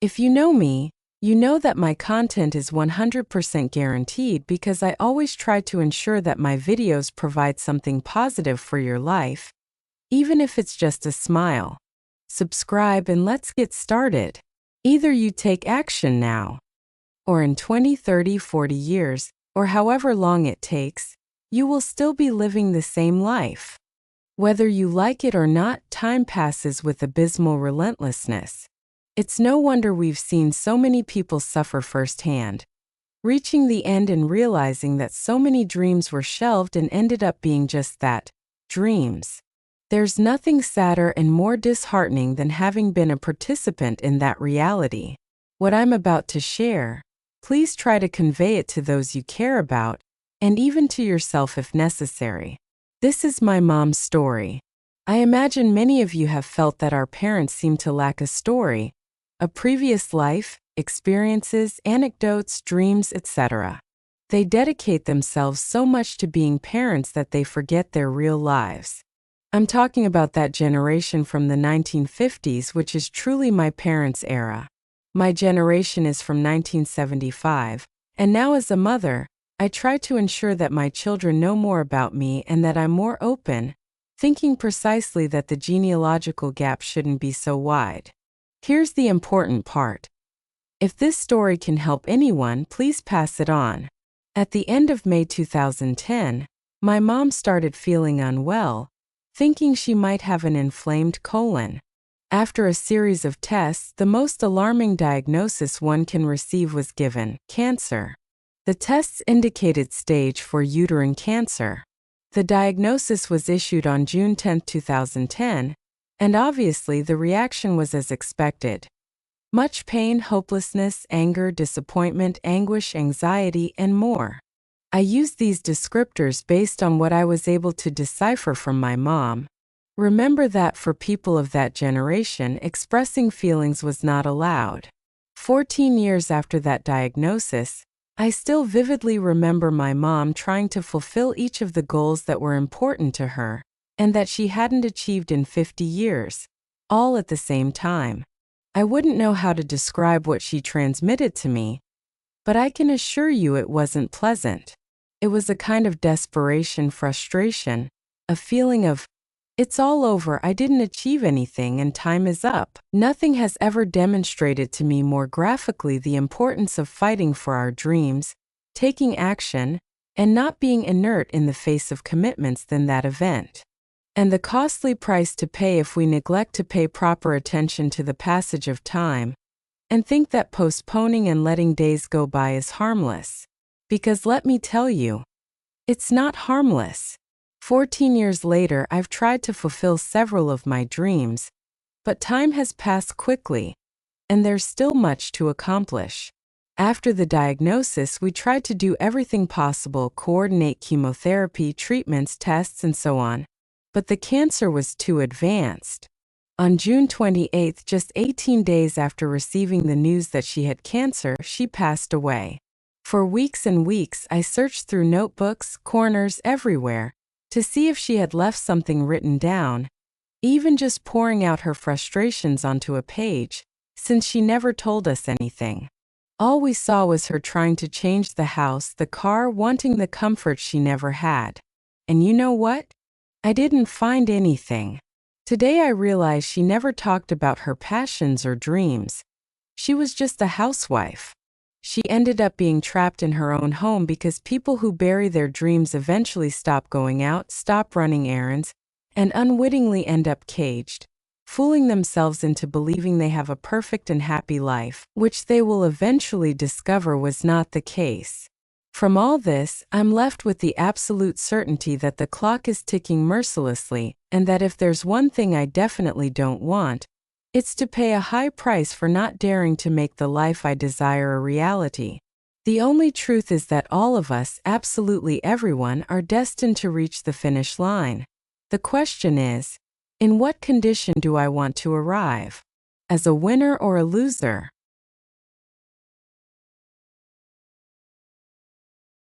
If you know me, you know that my content is 100% guaranteed because I always try to ensure that my videos provide something positive for your life, even if it's just a smile. Subscribe and let's get started. Either you take action now, or in 20, 30, 40 years, or however long it takes, you will still be living the same life. Whether you like it or not, time passes with abysmal relentlessness. It's no wonder we've seen so many people suffer firsthand, reaching the end and realizing that so many dreams were shelved and ended up being just that, dreams. There's nothing sadder and more disheartening than having been a participant in that reality. What I'm about to share, please try to convey it to those you care about, and even to yourself if necessary. This is my mom's story. I imagine many of you have felt that our parents seem to lack a story, a previous life, experiences, anecdotes, dreams, etc. They dedicate themselves so much to being parents that they forget their real lives. I'm talking about that generation from the 1950s, which is truly my parents' era. My generation is from 1975, and now as a mother, I try to ensure that my children know more about me and that I'm more open, thinking precisely that the genealogical gap shouldn't be so wide. Here's the important part. If this story can help anyone, please pass it on. At the end of May 2010, my mom started feeling unwell, thinking she might have an inflamed colon. After a series of tests, the most alarming diagnosis one can receive was given: cancer. The tests indicated stage 4 uterine cancer. The diagnosis was issued on June 10, 2010, and obviously the reaction was as expected. Much pain, hopelessness, anger, disappointment, anguish, anxiety, and more. I used these descriptors based on what I was able to decipher from my mom. Remember that for people of that generation, expressing feelings was not allowed. 14 years after that diagnosis, I still vividly remember my mom trying to fulfill each of the goals that were important to her, and that she hadn't achieved in 50 years, all at the same time. I wouldn't know how to describe what she transmitted to me, but I can assure you it wasn't pleasant. It was a kind of desperation, frustration, a feeling of, it's all over, I didn't achieve anything and time is up. Nothing has ever demonstrated to me more graphically the importance of fighting for our dreams, taking action, and not being inert in the face of commitments than that event. And the costly price to pay if we neglect to pay proper attention to the passage of time, and think that postponing and letting days go by is harmless. Because let me tell you, it's not harmless. 14 years later, I've tried to fulfill several of my dreams, but time has passed quickly, and there's still much to accomplish. After the diagnosis, we tried to do everything possible, coordinate chemotherapy, treatments, tests, and so on. But the cancer was too advanced. On June 28, just 18 days after receiving the news that she had cancer, she passed away. For weeks and weeks, I searched through notebooks, corners, everywhere, to see if she had left something written down, even just pouring out her frustrations onto a page, since she never told us anything. All we saw was her trying to change the house, the car, wanting the comfort she never had. And you know what? I didn't find anything. Today I realize she never talked about her passions or dreams. She was just a housewife. She ended up being trapped in her own home because people who bury their dreams eventually stop going out, stop running errands, and unwittingly end up caged, fooling themselves into believing they have a perfect and happy life, which they will eventually discover was not the case. From all this, I'm left with the absolute certainty that the clock is ticking mercilessly, and that if there's one thing I definitely don't want, it's to pay a high price for not daring to make the life I desire a reality. The only truth is that all of us, absolutely everyone, are destined to reach the finish line. The question is, in what condition do I want to arrive? As a winner or a loser?